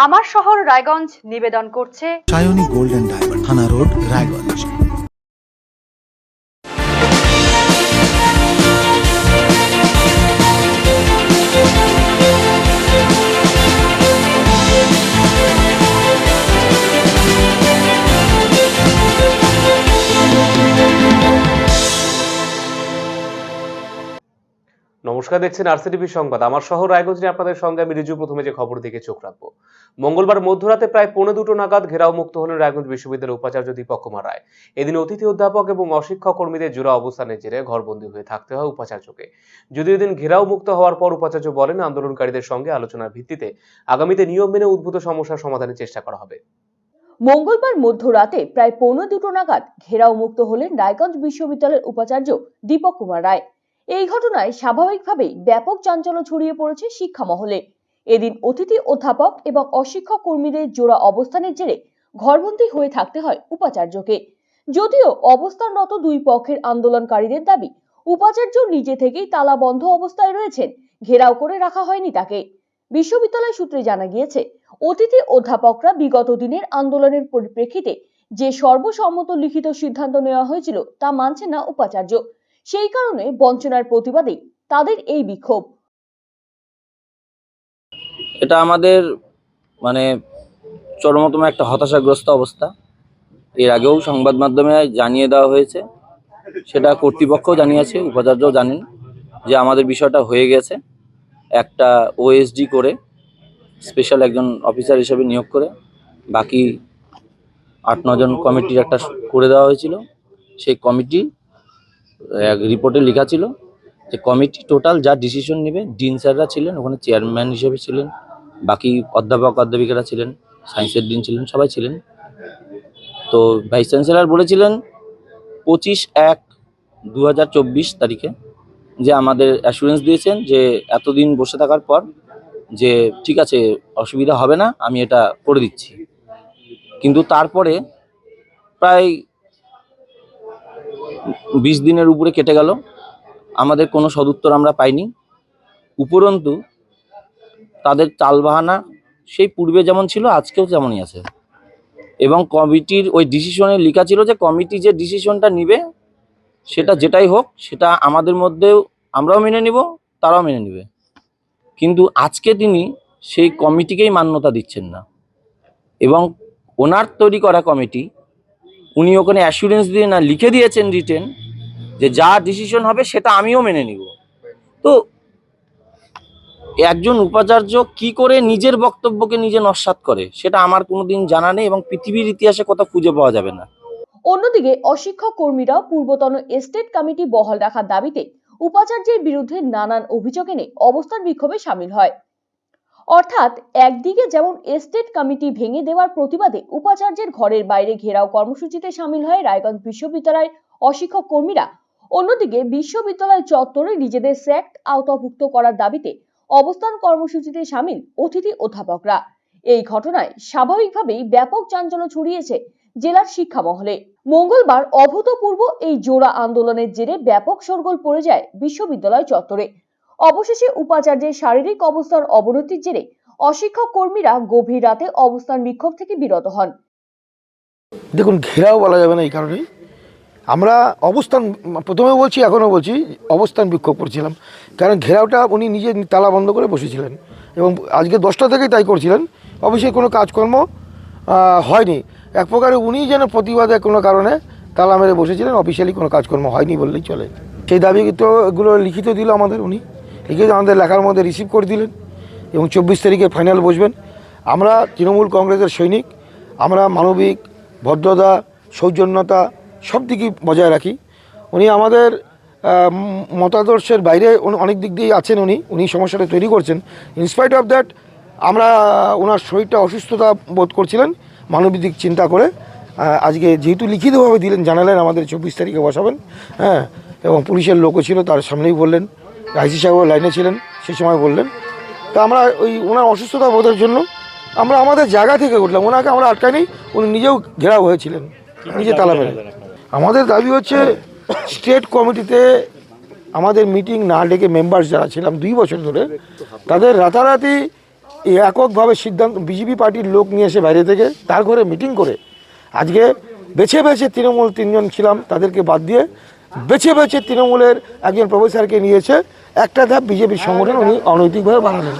আমার শহর রায়গঞ্জ নিবেদন করছে সায়নী গোল্ডেন ডায়মন্ড, থানা রোড, রায়গঞ্জ। নমস্কার, দেখছেন আরসিটিভি সংবাদ। আমার শহর রায়গঞ্জ নিয়ে আপনাদের সঙ্গে আমি রিজু। প্রথমে যে খবর দিকে চোখ রাখবো, মঙ্গলবার মধ্যরাতে প্রায় 2:45 নাগাদ ঘেরাও মুক্ত হলেন রায়গঞ্জ বিশ্ববিদ্যালয়ের উপাচার্য দীপক কুমার রায়। এদিন অতিথি অধ্যাপক এবং অশিক্ষক কর্মীদের জোড়া অবস্থানের জেরে ঘরবন্দি হয়ে থাকতে হয় উপাচার্যকে। যদিও এদিন ঘেরাও মুক্ত হওয়ার পর উপাচার্য বলেন, আন্দোলনকারীদের সঙ্গে আলোচনার ভিত্তিতে আগামীতে নিয়ম মেনে উদ্ভূত সমস্যার সমাধানের চেষ্টা করা হবে। মঙ্গলবার মধ্যরাতে প্রায় 2:45 নাগাদ ঘেরাও মুক্ত হলেন রায়গঞ্জ বিশ্ববিদ্যালয়ের উপাচার্য দীপক কুমার রায়। এই ঘটনায় স্বাভাবিকভাবেই ব্যাপক চাঞ্চল্য ছড়িয়ে পড়েছে শিক্ষা মহলে। এদিন অতিথি অধ্যাপক এবং অশিক্ষক কর্মীদের জোড়া অবস্থানের জেরে ঘরবন্দি হয়ে থাকতে হয় উপাচার্যকে। যদিও অবস্থানরত দুই পক্ষের আন্দোলনকারীদের দাবি, উপাচার্য নিজে থেকেই তালা বন্ধ অবস্থায় রয়েছেন, ঘেরাও করে রাখা হয়নি তাকে। বিশ্ববিদ্যালয় সূত্রে জানা গিয়েছে, অতিথি অধ্যাপকরা বিগত দিনের আন্দোলনের পরিপ্রেক্ষিতে যে সর্বসম্মত লিখিত সিদ্ধান্ত নেওয়া হয়েছিল তা মানছেন না উপাচার্য। সেই কারণে বঞ্চনার প্রতিবাদে তাদের এই বিক্ষোভ। এটা আমাদের চরমতম একটা হতাশাগ্রস্ত অবস্থা। এর আগেও সংবাদ মাধ্যমে জানিয়ে দেওয়া হয়েছে, সেটা কর্তৃপক্ষও জানিয়েছে, উপাচার্যও জানেন যে আমাদের বিষয়টা হয়ে গেছে। একটা ওএসডি করে স্পেশাল একজন অফিসার হিসেবে নিয়োগ করে বাকি 8-9 জন কমিটির একটা করে দেওয়া হয়েছিল। সেই কমিটি রিপোর্টে লেখা ছিল যে কমিটি টোটাল যা ডিসিশন নেবে, ডিন স্যাররা ছিলেন ওখানে, চেয়ারম্যান হিসেবে ছিলেন, বাকি অধ্যাপক অধ্যাপিকারা ছিলেন, সায়েন্সের ডিন ছিলেন, সবাই ছিলেন। তো ভাইস চ্যান্সেলর বলেছিলেন 25/1/2024 তারিখে যে আমাদের অ্যাসুরেন্স দিয়েছেন যে এতদিন বসে থাকার পর যে ঠিক আছে, অসুবিধা হবে না, আমি এটা করে দিচ্ছি। কিন্তু তারপরে প্রায় 20 দিনের উপরে কেটে গেল, আমাদের কোনো সদুত্তর আমরা পাইনি। উপরন্তু তাদের চালবাহানা সেই পূর্বে যেমন ছিল আজকেও তেমনই আছে। এবং কমিটির ওই ডিসিশনে লেখা ছিল যে কমিটি যে ডিসিশনটা নিবে সেটা যেটাই হোক, সেটা আমাদের মধ্যেও আমরাও মেনে নিব, তারাও মেনে নেবে। কিন্তু আজকে তিনি সেই কমিটিকেই মান্যতা দিচ্ছেন না। এবং ওনার তৈরি করা কমিটি, উনি ওখানে অ্যাসুরেন্স দিয়ে না লিখে দিয়েছেন রিটেন যে যা ডিসিশন হবে সেটা আমিও মেনে নিব। তো একজন উপাচার্য কি করে নিজের বক্তব্যকে নিজে নস্যাৎ করে সেটা আমার কোনোদিন জানা নেই এবং পৃথিবীর ইতিহাসে কোথাও খুঁজে পাওয়া যাবে না। অন্যদিকে অশিক্ষক কর্মীরাও পূর্বতন এস্টেট কমিটি বহাল রাখার দাবিতে উপাচার্যের বিরুদ্ধে নানান অভিযোগ এনে অবস্থান বিক্ষোভে সামিল হয়। অর্থাৎ একদিকে যেমন এস্টেট কমিটি ভেঙে দেওয়ার প্রতিবাদে উপাচার্যের ঘরের বাইরে ঘেরাও কর্মসূচিতে সামিল হয় রায়গঞ্জ বিশ্ববিদ্যালয়ের অশিক্ষক কর্মীরা, অন্যদিকে বিশ্ববিদ্যালয় চত্বরে নিজেদের সেক্ট আওতাভুক্ত করার দাবিতে অবস্থান কর্মসূচিতে সামিল অতিথি অধ্যাপকরা। এই ঘটনায় স্বাভাবিকভাবেই ব্যাপক চাঞ্চল্য ছড়িয়েছে জেলার শিক্ষা মহলে। মঙ্গলবার অভূতপূর্ব এই জোড়া আন্দোলনের জেরে ব্যাপক শোরগোল পড়ে যায় বিশ্ববিদ্যালয় চত্বরে। অবশেষে উপাচার্যের শারীরিক অবস্থার অবনতির জেরে অশিক্ষক কর্মীরা গভীর রাতে অবস্থান বিক্ষোভ থেকে বিরত হন। দেখুন, ঘেরাও বলা যাবে না, এই কারণেই আমরা অবস্থান, প্রথমে বলছি এখনও বলছি, অবস্থান বিক্ষোভ করছিলাম। কারণ ঘেরাওটা উনি নিজে তালা বন্ধ করে বসেছিলেন এবং আজকে 10টা থেকেই তাই করছিলেন। অফিসে কোনো কাজকর্ম হয়নি, এক প্রকারে উনি যেন প্রতিবাদে কোনো কারণে তালা মেরে বসেছিলেন, অফিসিয়ালি কোনো কাজকর্ম হয়নি বললেই চলে। সেই দাবি তো এগুলো লিখিত দিল আমাদের, উনি লিখিত আমাদের লেখার মধ্যে রিসিভ করে দিলেন এবং 24 তারিখে ফাইনাল বসবেন। আমরা তৃণমূল কংগ্রেসের সৈনিক, আমরা মানবিক, ভদ্রতা, সৌজন্যতা সব দিকই বজায় রাখি। উনি আমাদের মতাদর্শের বাইরে অনেক দিক দিয়েই আছেন, উনি সমস্যাটা তৈরি করছেন। ইনস্পাইট অফ দ্যাট আমরা ওনার শরীরটা অসুস্থতা বোধ করছিলেন, মানবিক দিক চিন্তা করে আজকে যেহেতু লিখিতভাবে দিলেন, জানালেন আমাদের 24 তারিখে বসাবেন। হ্যাঁ, এবং পুলিশের লোকও ছিল, তার সামনেই বললেন, আইসি সাহেবও লাইনে ছিলেন, সেই সময় বললেন। তা আমরা ওই ওনার অসুস্থতা বোধের জন্য আমরা আমাদের জায়গা থেকে উঠলাম, ওনাকে আমরা আটকাইনি, উনি নিজেও ঘেরাও হয়েছিলেন, নিজে তালা মেরে। আমাদের দাবি হচ্ছে স্টেট কমিটিতে আমাদের মিটিং না ডেকে মেম্বার যারা ছিলাম 2 বছর ধরে, তাদের রাতারাতি এককভাবে সিদ্ধান্ত বিজেপি পার্টির লোক নিয়ে এসে বাইরে থেকে তার ঘরে মিটিং করে আজকে বেছে বেছে তৃণমূল 3 জন ছিলাম তাদেরকে বাদ দিয়ে বেছে বেছে তৃণমূলের একজন প্রফেসরকে নিয়েছে একটা ধাপ বিজেপির সংগঠন উনি অনৈতিকভাবে বানালেন।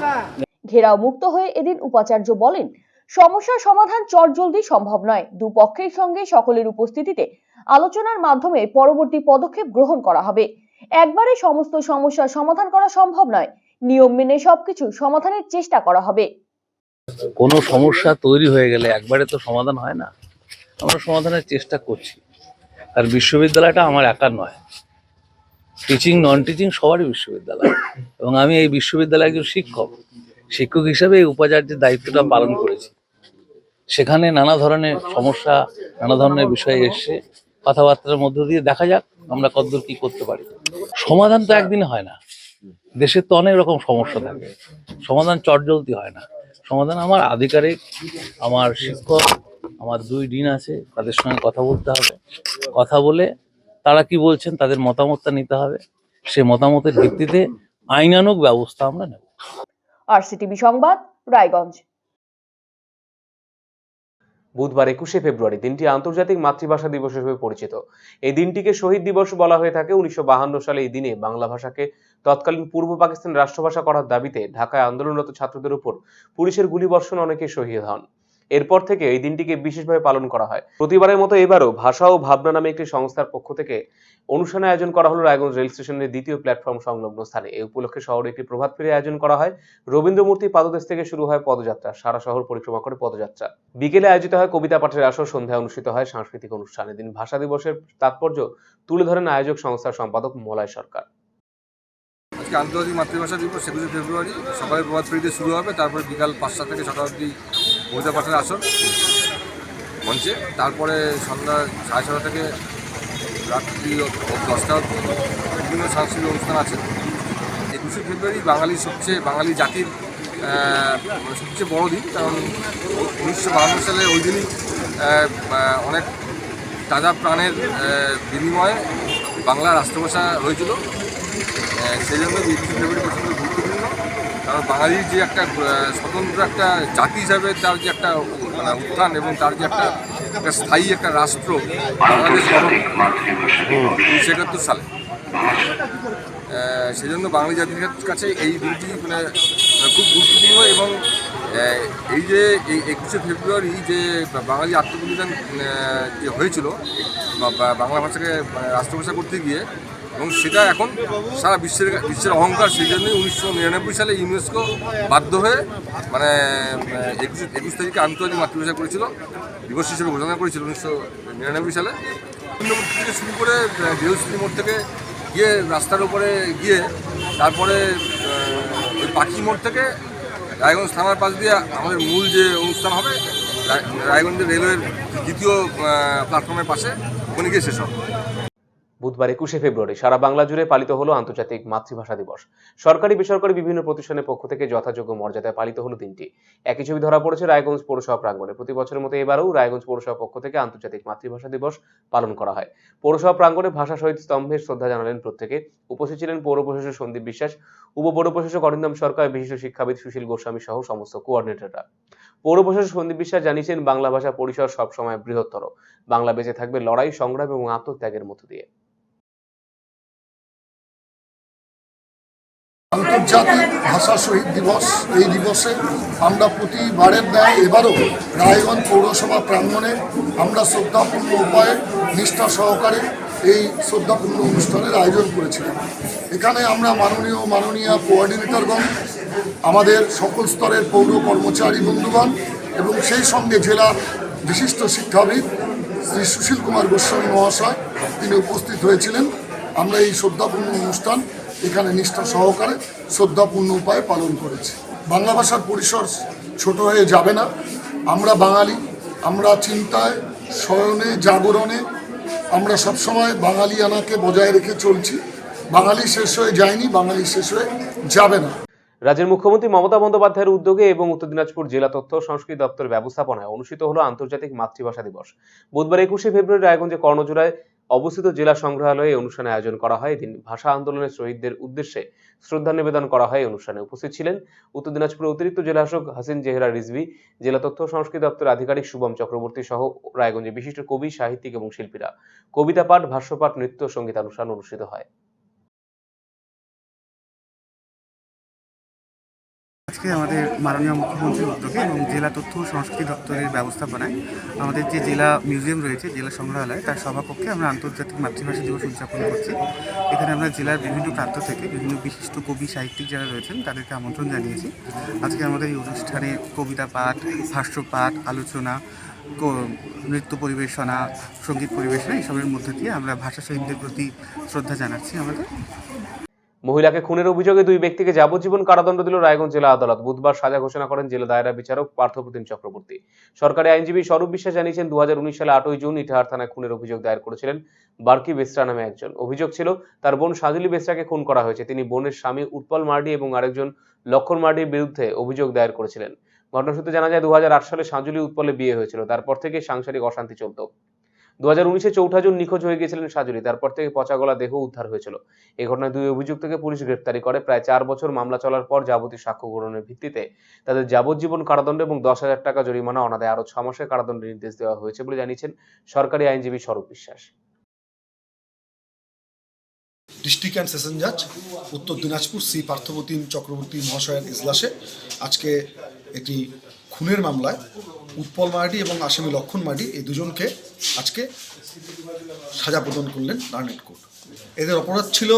ঘেরাও মুক্ত হয়ে এদিন উপাচার্য বলেন, সমস্যার সমাধান চটজলদি সম্ভব নয়। দুপক্ষের সঙ্গে সকলের উপস্থিতিতে আলোচনার মাধ্যমে পরবর্তী পদক্ষেপ গ্রহণ করা হবে। একবারে সমস্ত সমস্যার সমাধান করা সম্ভব নয়, নিয়ম মেনে সবকিছু সমাধানের চেষ্টা করা হবে। কোনো সমস্যা তৈরি হয়ে গেলে একবারে তো সমাধান হয় না, আমরা সমাধানের চেষ্টা করছি। আর বিশ্ববিদ্যালয়টা আমার একার নয়, টিচিং নন টিচিং সবারই বিশ্ববিদ্যালয়, এবং আমি এই বিশ্ববিদ্যালয়ের একজন শিক্ষক হিসেবে এই উপাচার্যের দায়িত্বটা পালন করেছি। সেখানে নানা ধরনের সমস্যা, নানা ধরনের বিষয় এসে কথাবার্তার মধ্য দিয়ে দেখা যাক আমরা কতদূর কি করতে পারি। সমাধান তো একদিনে হয় না, দেশের তো অনেক রকম সমস্যা থাকে, সমাধান চটজলদি হয় না। সমাধান আমার আধিকারিক, আমার শিক্ষক, আমার 2 ডিন আছে, তাদের সঙ্গে কথা বলতে হবে। কথা বলে তারা কি বলছেন তাদের মতামতটা নিতে হবে, সে মতামতের ভিত্তিতে আইনানুগ ব্যবস্থা আমরা নেব। আরসিটিভি সংবাদ, রায়গঞ্জ। বুধবার 21শে ফেব্রুয়ারি দিনটি আন্তর্জাতিক মাতৃভাষা দিবস হিসেবে পরিচিত। এই দিনটিকে শহীদ দিবস বলা হয়ে থাকে। 1952 সালে এই দিনে বাংলা ভাষাকে তৎকালীন পূর্ব পাকিস্তান রাষ্ট্রভাষা করার দাবিতে ঢাকায় আন্দোলনরত ছাত্রদের উপর পুলিশের গুলিবর্ষণ অনেকে শহীদ হন। এরপর থেকে এই দিনটিকে বিশেষভাবে পালন করা হয়। প্রতিবারের মতো এবারও ভাষা ও ভাবনা নামে একটি সংস্থার পক্ষ থেকে অনুষ্ঠানের আয়োজন করা হলো রায়গঞ্জ রেল স্টেশনের দ্বিতীয় প্ল্যাটফর্ম সংলগ্ন স্থানে। এই উপলক্ষে শহরে একটি প্রভাত ফেরি আয়োজন করা হয়। রবীন্দ্র মূর্তি পাদদেশ থেকে শুরু হয় পদযাত্রা, সারা শহর পরিক্রমা করে পদযাত্রা। বিকেলে আয়োজিত হয় কবিতা পাঠের আসর, সন্ধ্যায় অনুষ্ঠিত হয় সাংস্কৃতিক অনুষ্ঠান। এদিন ভাষা দিবসের তাৎপর্য তুলে ধরেন আয়োজক সংস্থার সম্পাদক মলয় সরকার। আজকে আন্তর্জাতিক মাতৃভাষা দিবস 21শে ফেব্রুয়ারি। সকালে প্রভাত ফেরিতে শুরু হবে, তারপরে বিকাল 5টা থেকে 6টা অবধি কবিতা পাঠের আসর মঞ্চে, তারপরে সন্ধ্যা 6:30 থেকে রাত্রি 10টা অবধি বিভিন্ন সাংস্কৃতিক অনুষ্ঠান আছে। 21শে ফেব্রুয়ারি বাঙালি জাতির সবচেয়ে বড় দিন, কারণ 1952 সালে ওই দিনই অনেক তাজা প্রাণের বিনিময়ে বাংলা রাষ্ট্রভাষা হয়েছিল। সেই জন্য 21শে ফেব্রুয়ারি প্রচণ্ড গুরুত্বপূর্ণ, কারণ বাঙালির যে একটা স্বতন্ত্র একটা জাতি হিসাবে তার যে একটা উত্থান এবং তার যে একটা স্থায়ী একটা রাষ্ট্র বাংলাদেশ গঠন 1971 সালে, সেই জন্য বাঙালি জাতির কাছে এই দিনটি খুব গুরুত্বপূর্ণ। এবং এই যে এই 21শে ফেব্রুয়ারি যে বাঙালি আত্মবলিদান যে হয়েছিল বাংলা ভাষাকে রাষ্ট্রভাষা করতে গিয়ে, এবং সেটা এখন সারা বিশ্বের অহংকার। সেই জন্যই 1999 সালে ইউনেস্কো বাধ্য হয়ে 21 তারিখে আন্তর্জাতিক মাতৃভাষা করেছিল, দিবস হিসেবে ঘোষণা করেছিল 1999 সালে। থেকে শুরু করে দেহশ্রী মোড় থেকে গিয়ে রাস্তার উপরে গিয়ে তারপরে ওই পাখি মোড় থেকে রায়গঞ্জ থানার পাশ দিয়ে আমাদের মূল যে অনুষ্ঠান হবে রায়গঞ্জের রেলওয়ের দ্বিতীয় প্ল্যাটফর্মের পাশে, ওখানে গিয়ে শেষ হবে। বুধবার 21শে ফেব্রুয়ারি সারা বাংলা জুড়ে পালিত হলো আন্তর্জাতিক মাতৃভাষা দিবস। সরকারি বেসরকারি বিভিন্ন প্রতিষ্ঠানের পক্ষ থেকে যথাযোগ্য মর্যাদায় পালিত হলো দিনটি। একই ছবি ধরা পড়েছে রায়গঞ্জ পৌরসভা প্রাঙ্গণে। প্রতি বছরের মতো এবারও রায়গঞ্জ পৌরসভা পক্ষ থেকে আন্তর্জাতিক মাতৃভাষা দিবস পালন করা হয়। পৌরসভা প্রাঙ্গণে ভাষা শহীদ স্তম্ভে শ্রদ্ধা জানালেন প্রত্যেকে। উপস্থিত ছিলেন পৌর প্রশাসক সন্দীপ বিশ্বাস, উপপৌর প্রশাসক অরিন্দম সরকার, বিশিষ্ট শিক্ষাবিদ সুশীল গোস্বামী সহ সমস্ত কোঅর্ডিনেটররা। পৌর প্রশাসক সন্দীপ বিশ্বাস জানিয়েছেন, বাংলা ভাষা পরিসর সবসময় বৃহত্তর। বাংলা বেঁচে থাকবে লড়াই, সংগ্রাম এবং আত্মত্যাগের মধ্য দিয়ে। আন্তর্জাতিক ভাষা শহীদ দিবস, এই দিবসে আমরা প্রতিবারের ন্যায় এবারও রায়গঞ্জ পৌরসভা প্রাঙ্গণে আমরা শ্রদ্ধাপূর্ণ উপায়ে নিষ্ঠা সহকারে এই শ্রদ্ধাপূর্ণ অনুষ্ঠানের আয়োজন করেছিলাম। এখানে আমরা মাননীয় কোঅর্ডিনেটরগণ, আমাদের সকল স্তরের পৌর কর্মচারী বন্ধুগণ এবং সেই সঙ্গে জেলার বিশিষ্ট শিক্ষাবিদ শ্রী সুশীল কুমার গোস্বামী মহাশয় তিনি উপস্থিত হয়েছিলেন। আমরা এই শ্রদ্ধাপূর্ণ অনুষ্ঠান এখানে নিষ্ঠা সহকারে শ্রদ্ধাপূর্ণ উপায়ে পালন করেছি। বাংলা ভাষার পরিসর ছোট হয়ে যাবে না। আমরা বাঙালি, আমরা চিন্তায়, শয়নে, জাগরণে আমরা সবসময় বাঙালিয়ানাকে বজায় রেখে চলছি। বাঙালি শেষ হয়ে যায়নি, বাঙালি শেষ হয়ে যাবে না। রাজ্যের মুখ্যমন্ত্রী মমতা বন্দ্যোপাধ্যায়ের উদ্যোগে এবং উত্তর দিনাজপুর জেলা তথ্য সংস্কৃতি দপ্তরের ব্যবস্থাপনায় অনুষ্ঠিত হলো আন্তর্জাতিক মাতৃভাষা দিবস। বুধবার 21শে ফেব্রুয়ারি রায়গঞ্জে কর্ণজোড়ায় অবস্থিত জেলা সংগ্রহালয়ে এই অনুষ্ঠানে আয়োজন করা হয়। এদিন ভাষা আন্দোলনের শহীদদের উদ্দেশ্যে শ্রদ্ধা নিবেদন করা হয়। এই অনুষ্ঠানে উপস্থিত ছিলেন উত্তর দিনাজপুরের অতিরিক্ত জেলাশাসক হাসিন জেহরা রিজভী, জেলা তথ্য ও সংস্কৃতি দপ্তরের আধিকারিক শুভম চক্রবর্তী সহ রায়গঞ্জের বিশিষ্ট কবি, সাহিত্যিক এবং শিল্পীরা। কবিতা পাঠ, ভাষ্যপাঠ, নৃত্য, সঙ্গীতানুষ্ঠান অনুষ্ঠিত হয়। আজকে আমাদের মাননীয় মুখ্যমন্ত্রীর উদ্যোগে এবং জেলা তথ্য ও সংস্কৃতি দপ্তরের ব্যবস্থাপনায় আমাদের যে জেলা মিউজিয়াম রয়েছে, জেলা সংগ্রহালয়, তার সভাকক্ষে আমরা আন্তর্জাতিক মাতৃভাষা দিবস উদযাপন করছি। এখানে আমরা জেলার বিভিন্ন প্রান্ত থেকে বিভিন্ন বিশিষ্ট কবি, সাহিত্যিক যারা রয়েছেন তাদেরকে আমন্ত্রণ জানিয়েছি। আজকে আমাদের এই অনুষ্ঠানে কবিতা পাঠ, ভাষ্যপাঠ, আলোচনা, নৃত্য পরিবেশনা, সঙ্গীত পরিবেশনা এসবের মধ্যে দিয়ে আমরা ভাষা শহীদদের প্রতি শ্রদ্ধা জানাচ্ছি। আমাদের মহিলাকে খুনের অভিযোগে 2 ব্যক্তিকে যাবজ্জীবন কারাদণ্ড দিল রায়গঞ্জ জেলা আদালত। বুধবার সাজা ঘোষণা করেন জেলা দায়রা বিচারক পার্থপ্রতিম চক্রবর্তী। সরকারি আইনজীবী স্বরূপ বিশ্বাস জানিয়েছেন, 2019 সালে 8 জুন ইটাহার থানায় খুনের অভিযোগ দায়ের করেছিলেন বার্কি বেসরা নামে একজন। অভিযোগ ছিল তার বোন সাজুলি বেসরাকে খুন করা হয়েছে। তিনি বোনের স্বামী উৎপল মার্ডি এবং আরেকজন লক্ষণ মার্ডির বিরুদ্ধে অভিযোগ দায়ের করেছিলেন। ঘটনাসূত্রে জানা যায়, 2008 সালে সাজুলি উৎপলে বিয়ে হয়েছিল। তারপর থেকে সাংসারিক অশান্তি চলত। 2019-এ 4 জুন নিখোঁজ হয়ে গিয়েছিলেন সাজুলি। তারপর থেকে পচাগলা দেহ উদ্ধার হয়েছিল। এই ঘটনায় 2 অভিযুক্তকে পুলিশ গ্রেফতারি করে। প্রায় 4 বছর মামলা চলার পর যাবতীয় সাক্ষ্য গ্রহণের ভিত্তিতে তাদের যাবজ্জীবন কারাদণ্ড এবং 10,000 টাকা জরিমানা অনাদায়ে আরো 6 মাসের কারাদণ্ডের নির্দেশ দেওয়া হয়েছে বলে জানিয়েছেন সরকারি আইনজীবী স্বরূপ বিশ্বাস। ডিস্ট্রিক্ট অ্যান্ড সেশন জাজ উত্তর দিনাজপুর শ্রী পার্থপ্রতিম চক্রবর্তী মহাশয়ের ইজলাসে আজকে একটি খুনের মামলায় উৎপল মার্ডি এবং আসামি লক্ষণ মার্ডি এই দুজনকে আজকে সাজা প্রদান করলেন নারায়ণ কোর্ট। এদের অপরাধ ছিল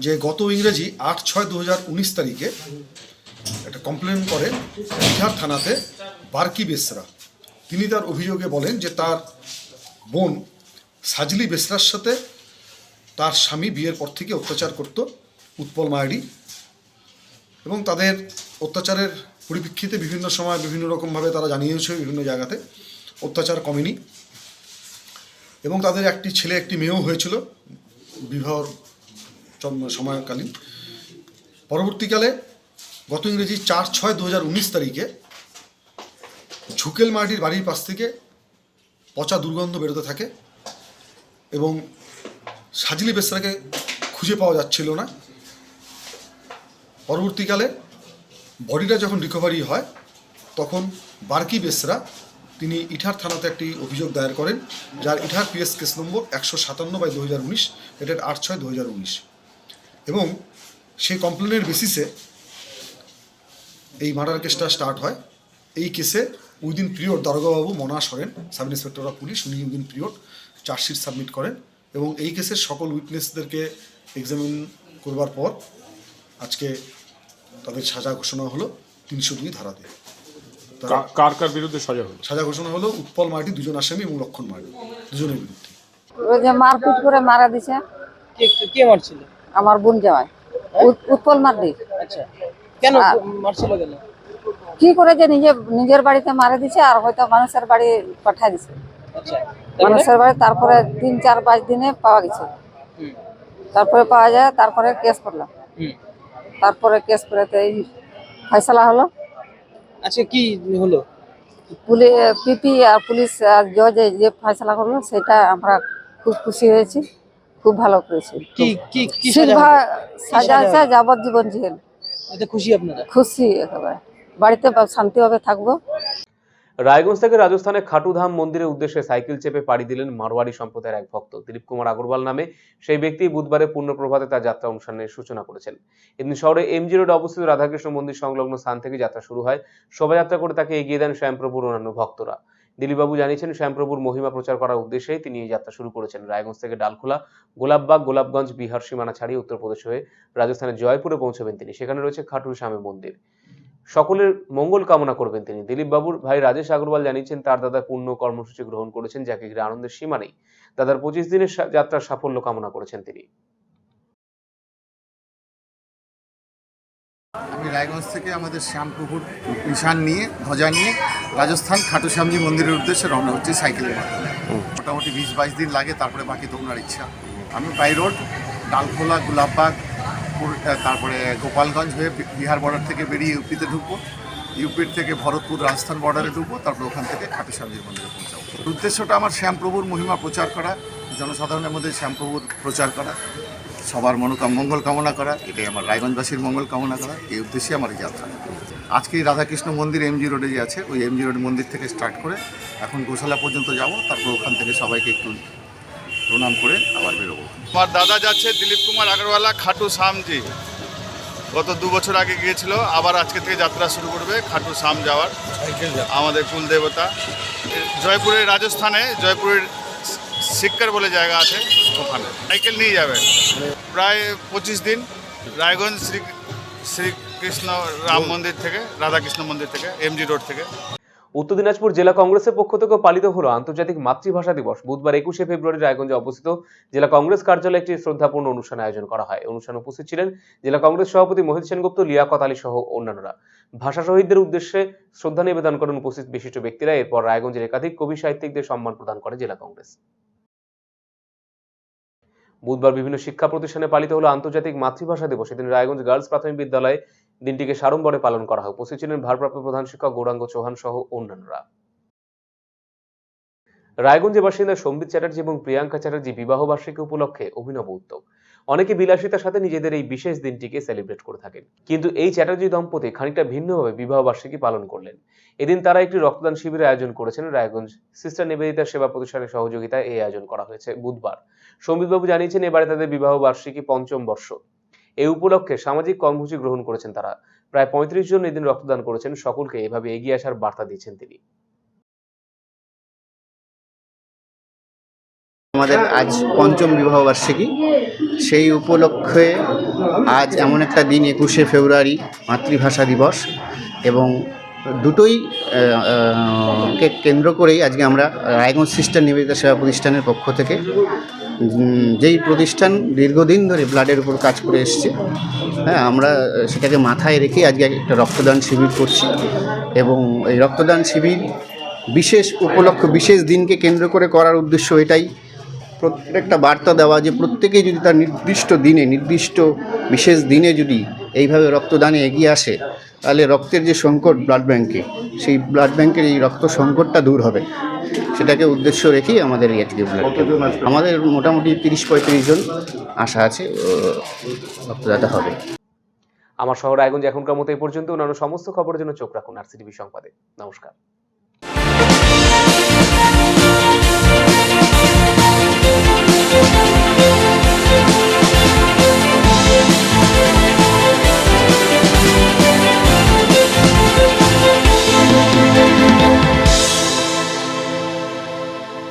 যে গত ইংরেজি 8/6/2019 তারিখে একটা কমপ্লেন করেন ইটাহার থানাতে বার্কি বেসরা। তিনি তার অভিযোগে বলেন যে তার বোন সাজলি বেসরার সাথে তার স্বামী বিয়ের পর থেকে অত্যাচার করত উৎপল মার্ডি, এবং তাদের অত্যাচারের পরিপ্রেক্ষিতে বিভিন্ন সময় বিভিন্ন রকমভাবে তারা জানিয়েছে বিভিন্ন জায়গাতে অত্যাচার কমেনি, এবং তাদের একটি ছেলে একটি মেয়েও হয়েছিল বিবাহ সময়কালীন। পরবর্তীকালে গত ইংরেজি 4/6/2019 তারিখে ঝুকেল মার্ডির বাড়ির পাশ থেকে পচা দুর্গন্ধ বেরোতে থাকে এবং সাজলি বেসরাকে খুঁজে পাওয়া যাচ্ছিল না। পরবর্তীকালে বডিটা যখন রিকভারি হয় তখন বার্কি বেসরা তিনি ইটাহার থানাতে একটি অভিযোগ দায়ের করেন, যার Itahar PS case number 157/2019, dated 8/6/2019, এবং সেই কমপ্লেনের বেসিসে এই মার্ডার কেসটা স্টার্ট হয়। এই কেসে উইদিন পিরিয়ড দারোগাবাবু মনা সরেন, সাব ইন্সপেক্টর অফ পুলিশ, উনি উইদিন পিরিয়ড চার্জশিট সাবমিট করেন এবং এই কেসের সকল উইটনেসদেরকে এক্সামিন করবার পর আজকে তাদের সাজা ঘোষণা হলো 302 ধারাতে। কার কার বিরুদ্ধে সাজা হলো? সাজা ঘোষণা হলো উৎপল মার্ডি, 2 আসামি, এবং লক্ষণ মার্ডি, 2জনের বিরুদ্ধে। ওই যে মারপিট করে মারা দিছে। কে মারছিল? আমার বোন জামাই উৎপল মার্ডি। আচ্ছা, কেন মারছিল কেন? কি করে যে নিজের বাড়িতে মারা দিছে আর হয়তো মানুষের বাড়ি পাঠায় দিছে। আচ্ছা, মানুষের বাড়ি তারপরে 3-4-5 দিনে পাওয়া গেছে। তারপরে পাওয়া যায়, তারপরে কেস করলাম। তারপরে কেস করে তো এই ফয়সালা হলো। আচ্ছা, কি হলো? পিপি আর পুলিশ আর জজ যে ফয়সালা করলো সেটা আমরা খুব খুশি হয়েছি, খুব ভালো করেছি। কি সাজা আছে যাবজ্জীবন জেল। এতে খুশি আপনারা? খুশি একেবারে, বাড়িতে শান্তিভাবে থাকবো। রায়গঞ্জ থেকে রাজস্থানে খাটুধাম মন্দিরের উদ্দেশ্যে সাইকেল চেপে পাড়ি দিলেন মারওয়াড়ি সম্প্রদায়ের এক ভক্ত। দিলীপ কুমার আগরওয়াল নামে সেই ব্যক্তি বুধবারে পূর্ণপ্রভাতে তার যাত্রা অনুষ্ঠানের সূচনা করেছেন। এদিন শহরে এমজি রোডে অবস্থিত রাধাকৃষ্ণ মন্দির সংলগ্ন স্থান থেকে যাত্রা শুরু হয়। শোভাযাত্রা করে তাকে এগিয়ে দেন শ্যামপ্রভুর অন্যান্য ভক্তরা। দিলীপবাবু জানিয়েছেন, শ্যামপ্রভুর মহিমা প্রচার করার উদ্দেশ্যেই তিনি এই যাত্রা শুরু করেছেন। রায়গঞ্জ থেকে ডালখোলা, গোলাপবাগ, গোলাপগঞ্জ, বিহার সীমানা ছাড়িয়ে উত্তরপ্রদেশ হয়ে রাজস্থানের জয়পুরে পৌঁছবেন তিনি। সেখানে রয়েছে খাটুর স্বামী মন্দির। সকলের মঙ্গল কামনা করবেন তিনি। দিলীপ বাবুর ভাই রাজেশ আগরওয়াল জানিয়েছেন, তার দাদা পূর্ণ কর্মসূচি গ্রহণ করেছেন, যাকে ঘিরে আনন্দের সীমা নেই। দাদার 25 দিনের যাত্রার সাফল্য কামনা করেছেন তিনি। আমি রায়গঞ্জ থেকে আমাদের শ্যামপ্রভুর নিশান নিয়ে, ধ্বজা নিয়ে রাজস্থান খাটু শ্যামজি মন্দিরের উদ্দেশ্যে রওনা হচ্ছে সাইকেলের মাধ্যমে। মোটামুটি 20-22 দিন লাগে, তারপরে বাকি তোমরার ইচ্ছা। আমি বাই রোড ডালখোলা, গোলাপবাগ, তারপরে গোপালগঞ্জ হয়ে বিহার বর্ডার থেকে বেরিয়ে ইউপিতে ঢুকবো। ইউপির থেকে ভরতপুর রাজস্থান বর্ডারে ঢুকবো, তারপরে ওখান থেকে খাটু শ্যামজির মন্দিরে পৌঁছাবো। উদ্দেশ্যটা আমার শ্যামপ্রভুর মহিমা প্রচার করা, জনসাধারণের মধ্যে শ্যামপ্রভুর প্রচার করা, সবার মঙ্গল কামনা করা, এটাই আমার রায়গঞ্জবাসীর মঙ্গল কামনা করা, এই উদ্দেশ্যে আমার এই যাত্রা। আজকে রাধাকৃষ্ণ মন্দির এমজি রোডে যে আছে, ওই এমজি রোড মন্দির থেকে স্টার্ট করে এখন গোশালা পর্যন্ত যাব, তারপর ওখান থেকে সবাইকে একটু প্রণাম করে আবার বেরোবো। আমার দাদা যাচ্ছে দিলীপ কুমার আগরওয়ালা খাটু শ্যামজি, গত 2 বছর আগে গিয়েছিল, আবার আজকে থেকে যাত্রা শুরু করবে খাটু শ্যাম যাওয়ার, আমাদের কুল দেবতা। জয়পুরের রাজস্থানে জয়পুরের সিক্কার বলে জায়গা আছে, ওখানে সাইকেল নিয়ে যাবে প্রায় 25 দিন রায়গঞ্জ শ্রীকৃষ্ণ রাম মন্দির থেকে, রাধাকৃষ্ণ মন্দির থেকে, এমজি রোড থেকে। উত্তর দিনাজপুর জেলা কংগ্রেসের পক্ষ থেকে পালিত হলো আন্তর্জাতিক মাতৃভাষা দিবস। বুধবার 21শে ফেব্রুয়ারি রায়গঞ্জে অবস্থিত জেলা কংগ্রেস কার্যালয়ে একটি শ্রদ্ধাপূর্ণ অনুষ্ঠান আয়োজন করা হয়। অনুষ্ঠানে উপস্থিত ছিলেন জেলা কংগ্রেস সভাপতি মোহিত সেনগুপ্ত, লিয়াকত আলী সহ অন্যান্যরা। ভাষা শহীদদের উদ্দেশ্যে শ্রদ্ধা নিবেদন করেন উপস্থিত বিশিষ্ট ব্যক্তিরা। এরপর রায়গঞ্জের একাধিক কবি সাহিত্যিকদের সম্মান প্রদান করে জেলা কংগ্রেস। বুধবার বিভিন্ন শিক্ষা প্রতিষ্ঠানে পালিত হলো আন্তর্জাতিক মাতৃভাষা দিবস। এদিন রায়গঞ্জ গার্লস প্রাথমিক বিদ্যালয়ে দিনটিকে সাড়ম্বরে পালন করা হয়। উপস্থিত ছিলেন ভারপ্রাপ্ত প্রধান শিক্ষক গৌরাঙ্গ চৌহান সহ অন্যান্যরা। রায়গঞ্জের বাসিন্দা সম্বিত চ্যাটার্জি এবং প্রিয়াঙ্কা চ্যাটার্জি বিবাহ বার্ষিকী উপলক্ষে অভিনব উদ্যোগ। অনেকে বিলাসিতার সাথে নিজেদের এই বিশেষ দিনটিকে সেলিব্রেট করে থাকেন, কিন্তু এই চ্যাটার্জি দম্পতি খানিকটা ভিন্নভাবে বিবাহ বার্ষিকী পালন করলেন। এদিন তারা একটি রক্তদান শিবিরের আয়োজন করেছেন। রায়গঞ্জ সিস্টার নিবেদিতা সেবা প্রতিষ্ঠানের সহযোগিতায় এই আয়োজন করা হয়েছে। বুধবার সম্বিতবাবু জানিয়েছেন এবারে তাদের বিবাহ বার্ষিকী 5ম বর্ষ। এই উপলক্ষে সামাজিক কর্মসূচি গ্রহণ করেছেন তারা। প্রায় 35 জন এদিন রক্তদান করেছেন। সকলকে এভাবে এগিয়ে আসার বার্তা দিয়েছেন তিনি। আমাদের আজ 5ম বিবাহ বার্ষিকী, সেই উপলক্ষে আজ এমন একটা দিন 21শে ফেব্রুয়ারি মাতৃভাষা দিবস, এবং দুটোই কে কেন্দ্র করেই আজকে আমরা রায়গঞ্জ সিস্টার নিবেদিতা সেবা প্রতিষ্ঠানের পক্ষ থেকে, যেই প্রতিষ্ঠান দীর্ঘদিন ধরে ব্লাডের উপর কাজ করে এসছে, হ্যাঁ, আমরা সেটাকে মাথায় রেখে আজকে একটা রক্তদান শিবির করছি। এবং এই রক্তদান শিবির বিশেষ উপলক্ষ, বিশেষ দিনকে কেন্দ্র করে করার উদ্দেশ্য এটাই, প্রত্যেকটা বার্তা দেওয়া যে প্রত্যেকেই যদি তার নির্দিষ্ট দিনে, নির্দিষ্ট বিশেষ দিনে যদি এইভাবে রক্তদানে এগিয়ে আসে, তাহলে রক্তের যে সংকট ব্লাড ব্যাংকে, সেই ব্লাড ব্যাংকের এই রক্ত সংকটটা দূর হবে। সেটাকে উদ্দেশ্য রেখেই আমাদের এই আজকে ব্লাড ক্যাম্প। আমাদের মোটামুটি 30-35 জন আশা আছে রক্তদাতা হবে। আমার শহর রায়গঞ্জ এখনকার মতো এই পর্যন্ত। অন্যান্য সমস্ত খবরের জন্য চোখ রাখুন RCTV সংবাদে। নমস্কার।